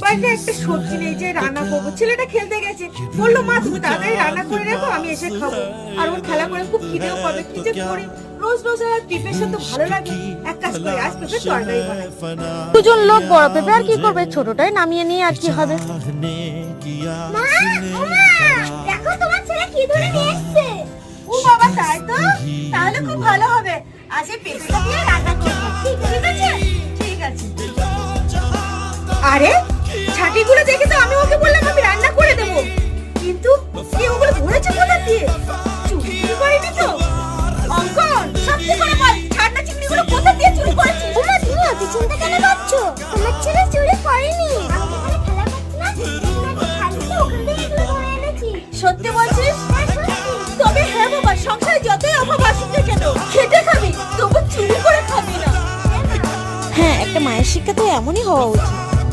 বাড়িতে একটা সবজি নেই যে রান্না করবো। ছেলেটা খেলতে গেছে, বললো মা তুমি তাড়াতাড়ি রান্না করে রেখো, আমি এসে খাবো। আর ওর খেলা করে খুব খিদেও পাবে, কি যে করি। রোজ রোজ আর পেঁপের সাথে ভালো লাগে। এক কাজ করি, আজ পেঁপের তরকারি বানাই। দুজন লোক বড় পেঁপে আর কি করবে, ছোটটাই নামিয়ে নিয়ে আর কি হবে। মা, ও মা, দেখো তোমার ছেলে কি ধরে নিয়ে এসেছে। ও বাবা, তাই তো? তাহলে খুব ভালো হবে। আজ এই পেঁপেটা দিয়ে রান্না করবো। ঠিক আছে, ঠিক আছে। আরে ছাটিগুলো দেখে তো আমি ওকে বললাম আমি রান্না করে দেবো, কিন্তু কি ওগুলো ধরেছে কোথা দিয়ে? চুরি করিনি তো? অঙ্কন, সত্যি করে বল, ছাড়না চিংড়িগুলো কোথা দিয়ে চুরি করেছিস? ওমা, তুমি অত চিন্তা কেন করছো? তোমার ছেলে চুরি করেনি। আমি যেখানে খেলা করছি না, সেখানে একটা খালি তো ওখান থেকে এগুলো ধরে এনেছি। সত্যি বলছিস? হ্যাঁ, সত্যি। তবে হ্যাঁ বাবা, সংসারে যতই অভাব আসুক না কেন, খেতে খাবি, তবু চুরি করে খাবি না। হ্যাঁ, একটা মায়ের শিক্ষা তো এমনই হওয়া উচিত।